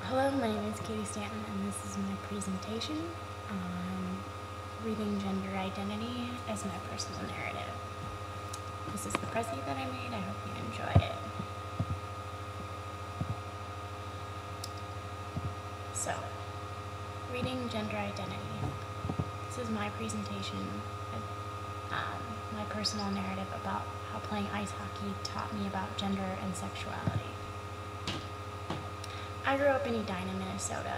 Hello, my name is Katie Stanton, and this is my presentation on reading gender identity as my personal narrative. This is the Prezi that I made. I hope you enjoy it. So, reading gender identity. This is my presentation, my personal narrative about how playing ice hockey taught me about gender and sexuality. I grew up in Edina, Minnesota,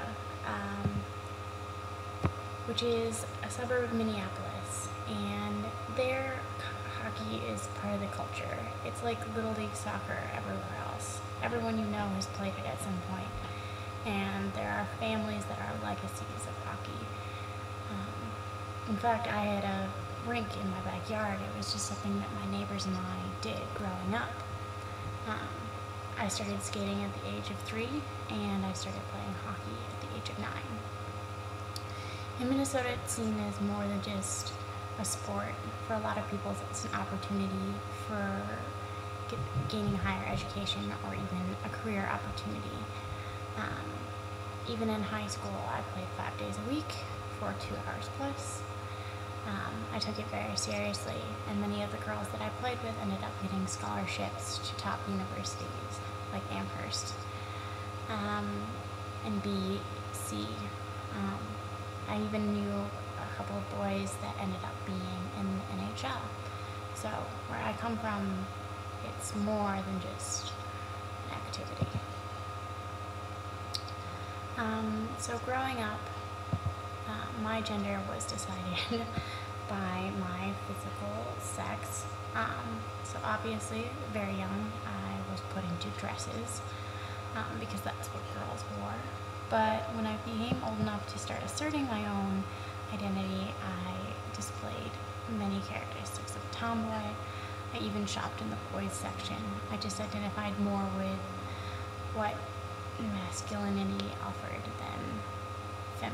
which is a suburb of Minneapolis, and there hockey is part of the culture. It's like Little League soccer everywhere else. Everyone you know has played it at some point, and there are families that are legacies of hockey. In fact, I had a rink in my backyard. It was just something that my neighbors and I did growing up. I started skating at the age of 3, and I started playing hockey at the age of 9. In Minnesota, it's seen as more than just a sport. For a lot of people, it's an opportunity for gaining higher education or even a career opportunity. Even in high school, I played 5 days a week for 2 hours plus. I took it very seriously, and many of the girls that I played with ended up getting scholarships to top universities like Amherst and BC. I even knew a couple of boys that ended up being in the WNHL. So where I come from, it's more than just an activity. So growing up, my gender was decided by my physical sex. So obviously, very young, I was put into dresses because that's what girls wore. But when I became old enough to start asserting my own identity, I displayed many characteristics of a tomboy. I even shopped in the boys section. I just identified more with what masculinity offered than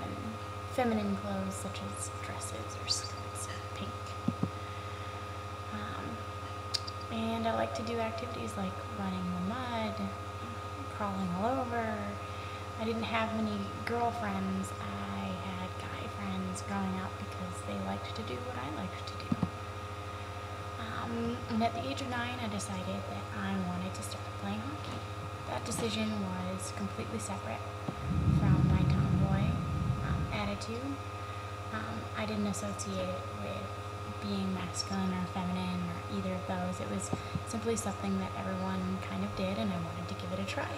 feminine clothes such as dresses or skirts or pink. And I like to do activities like running in the mud, crawling all over. I didn't have many girlfriends. I had guy friends growing up because they liked to do what I liked to do. And at the age of 9, I decided that I wanted to start playing hockey. That decision was completely separate from my tomboy attitude. I didn't associate it with being masculine or feminine or either of those. It was simply something that everyone kind of did, and I wanted to give it a try.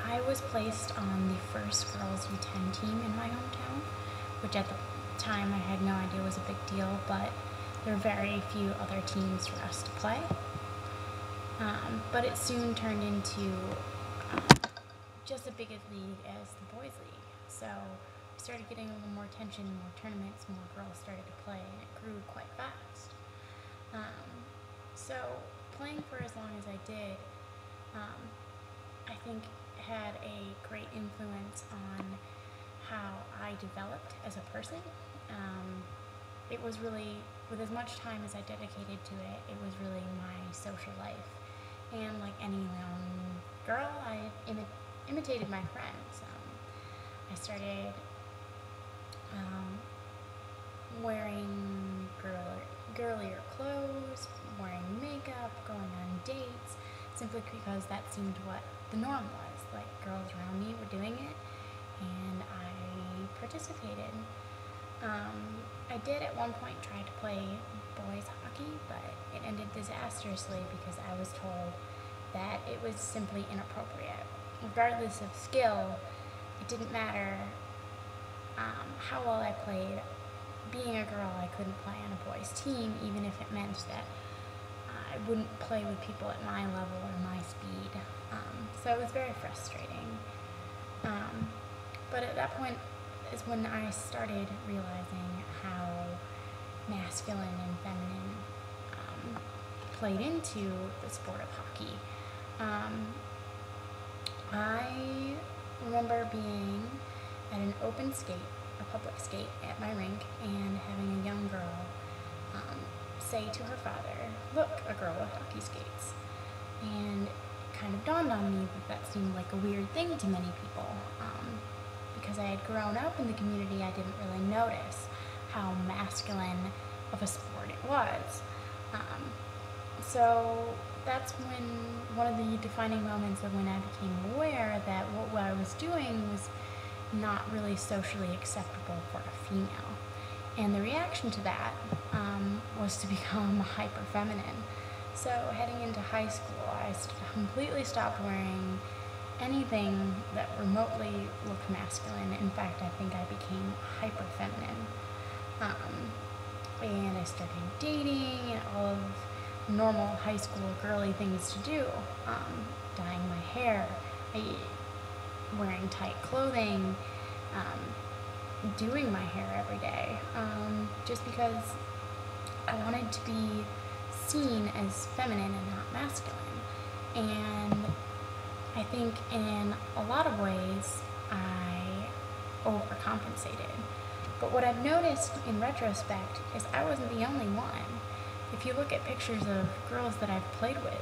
I was placed on the first girls U10 team in my hometown, which at the time I had no idea was a big deal, but there were very few other teams for us to play. But it soon turned into just as big a league as the boys' league. So we started getting a little more attention, more tournaments, more girls started to play, and it grew quite fast. So playing for as long as I did, I think had a great influence on how I developed as a person. It was really, with as much time as I dedicated to it, it was really my social life. And like any young girl, I imitated my friends. I started wearing girlier clothes, wearing makeup, going on dates, simply because that seemed what the norm was. Like, girls around me were doing it, and I participated. I did at one point try to play boys hockey, but it ended disastrously because I was told that it was simply inappropriate. Regardless of skill, it didn't matter how well I played. Being a girl, I couldn't play on a boys' team, even if it meant that I wouldn't play with people at my level or my speed. So it was very frustrating. But at that point is when I started realizing how masculine and feminine played into the sport of hockey. I remember being at an open skate, a public skate at my rink, and having a young girl say to her father, "Look, a girl with hockey skates." And kind of dawned on me that seemed like a weird thing to many people. Because I had grown up in the community, I didn't really notice how masculine of a sport it was. So that's when one of the defining moments of when I became aware that what I was doing was not really socially acceptable for a female. And the reaction to that was to become hyper feminine. So heading into high school, I completely stopped wearing anything that remotely looked masculine. In fact, I think I became hyper feminine. And I started dating and all of normal high school girly things to do. Dyeing my hair, wearing tight clothing, doing my hair every day, just because I wanted to be seen as feminine and not masculine. And I think in a lot of ways I overcompensated. But what I've noticed in retrospect is I wasn't the only one. If you look at pictures of girls that I've played with,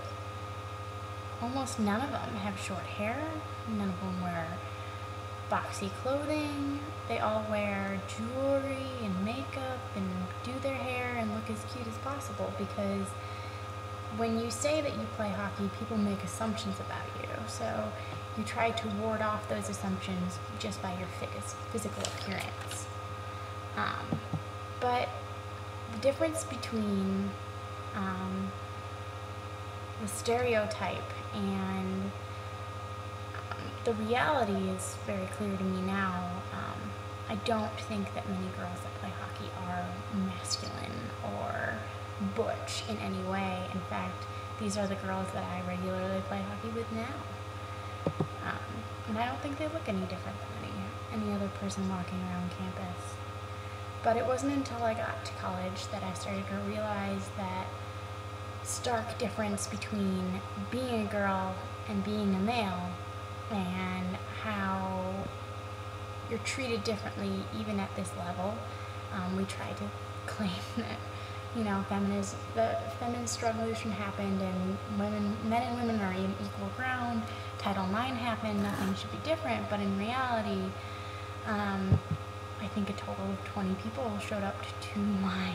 almost none of them have short hair, none of them wear boxy clothing, they all wear jewelry and makeup and do their hair and look as cute as possible, because when you say that you play hockey, people make assumptions about you. So you try to ward off those assumptions just by your physical appearance. But the difference between the stereotype and the reality is very clear to me now. I don't think that many girls that play hockey are masculine or butch in any way. In fact, these are the girls that I regularly play hockey with now. And I don't think they look any different than any other person walking around campus. But it wasn't until I got to college that I started to realize that stark difference between being a girl and being a male, and how you're treated differently even at this level. We try to claim that, the feminist revolution happened and men and women are in equal ground, Title IX happened, nothing should be different, but in reality, I think a total of 20 people showed up to my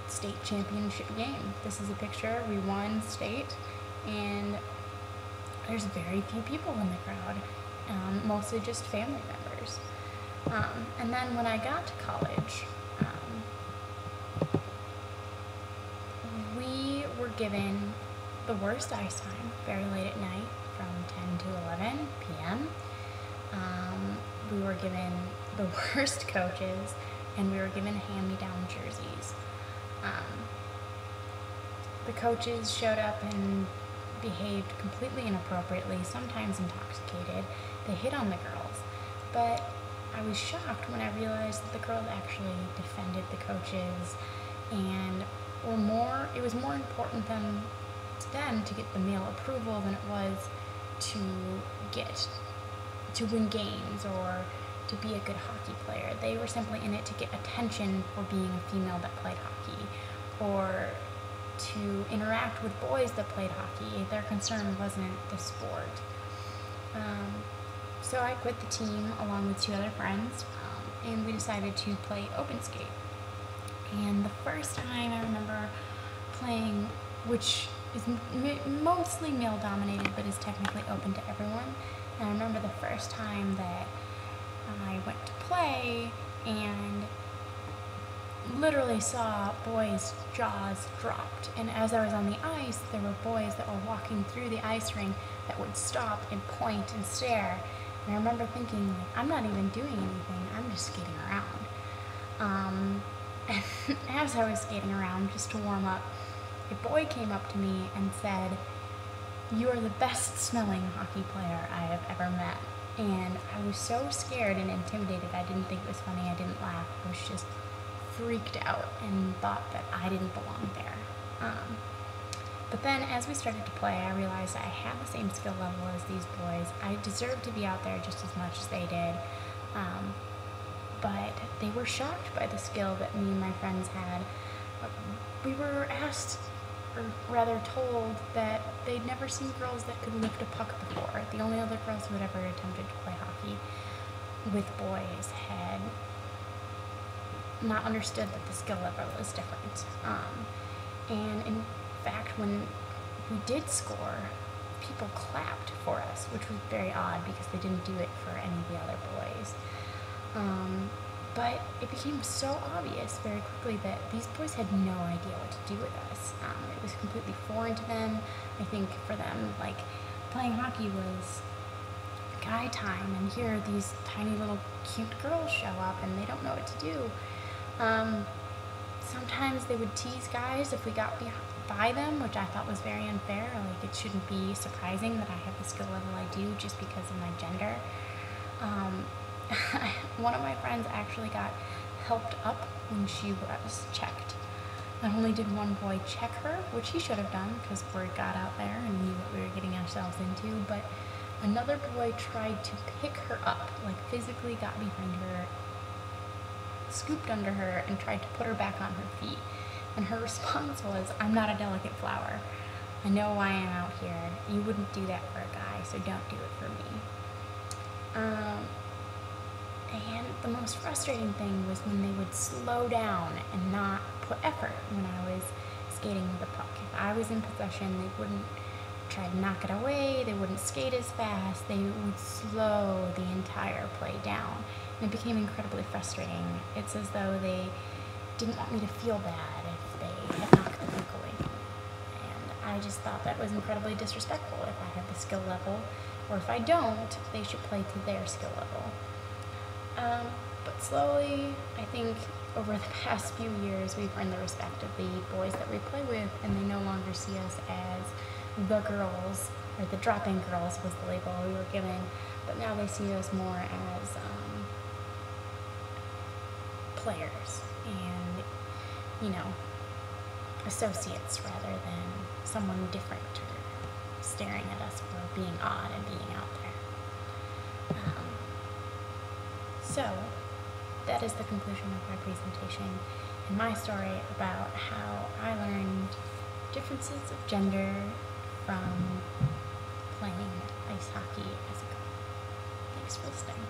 state championship game. This is a picture, we won state, and there's very few people in the crowd, mostly just family members. And then when I got to college, we were given the worst ice time very late at night from 10 to 11 p.m. We were given the worst coaches, and we were given hand-me-down jerseys. The coaches showed up and behaved completely inappropriately, sometimes intoxicated. They hit on the girls. But I was shocked when I realized that the girls actually defended the coaches and it was more important to them to get the male approval than it was to win games or to be a good hockey player. They were simply in it to get attention for being a female that played hockey, or to interact with boys that played hockey. Their concern wasn't the sport. So I quit the team along with 2 other friends, and we decided to play open skate. And the first time I remember playing, which is mostly male dominated but is technically open to everyone, and I remember the first time that I went to play and literally saw boys' jaws dropped. And as I was on the ice, there were boys that were walking through the ice rink that would stop and point and stare. And I remember thinking, I'm not even doing anything, I'm just skating around. And as I was skating around, just to warm up, a boy came up to me and said, "You are the best smelling hockey player I have ever met." And I was so scared and intimidated, I didn't think it was funny, I didn't laugh, I was just freaked out and thought that I didn't belong there. But then as we started to play, I realized I had the same skill level as these boys. I deserved to be out there just as much as they did. But they were shocked by the skill that me and my friends had. We were asked or rather told that they'd never seen girls that could lift a puck before. The only other girls who had ever attempted to play hockey with boys had not understood that the skill level is different. And in fact, when we did score, people clapped for us, which was very odd because they didn't do it for any of the other boys. But it became so obvious very quickly that these boys had no idea what to do with us. It was completely foreign to them. I think for them, like, playing hockey was guy time, and here these tiny little cute girls show up and they don't know what to do. Sometimes they would tease guys if we got by them, which I thought was very unfair. Like, it shouldn't be surprising that I have the skill level I do just because of my gender. One of my friends actually got helped up when she was checked. Not only did one boy check her, which he should have done because word got out there and knew what we were getting ourselves into, but another boy tried to pick her up, like physically got behind her, scooped under her, and tried to put her back on her feet. And her response was, "I'm not a delicate flower. I know why I'm out here. You wouldn't do that for a guy, so don't do it for me." And the most frustrating thing was when they would slow down and not put effort when I was skating with the puck. If I was in possession, they wouldn't try to knock it away, they wouldn't skate as fast, they would slow the entire play down. And it became incredibly frustrating. It's as though they didn't want me to feel bad if they had knocked the puck away. And I just thought that was incredibly disrespectful. If I have the skill level, or if I don't, they should play to their skill level. But slowly, I think over the past few years, we've earned the respect of the boys that we play with, and they no longer see us as the girls, or the drop-in girls was the label we were given, but now they see us more as players and, associates rather than someone different or staring at us for being odd and being out there. So, that is the conclusion of my presentation and my story about how I learned differences of gender from playing ice hockey as a girl. Thanks for listening.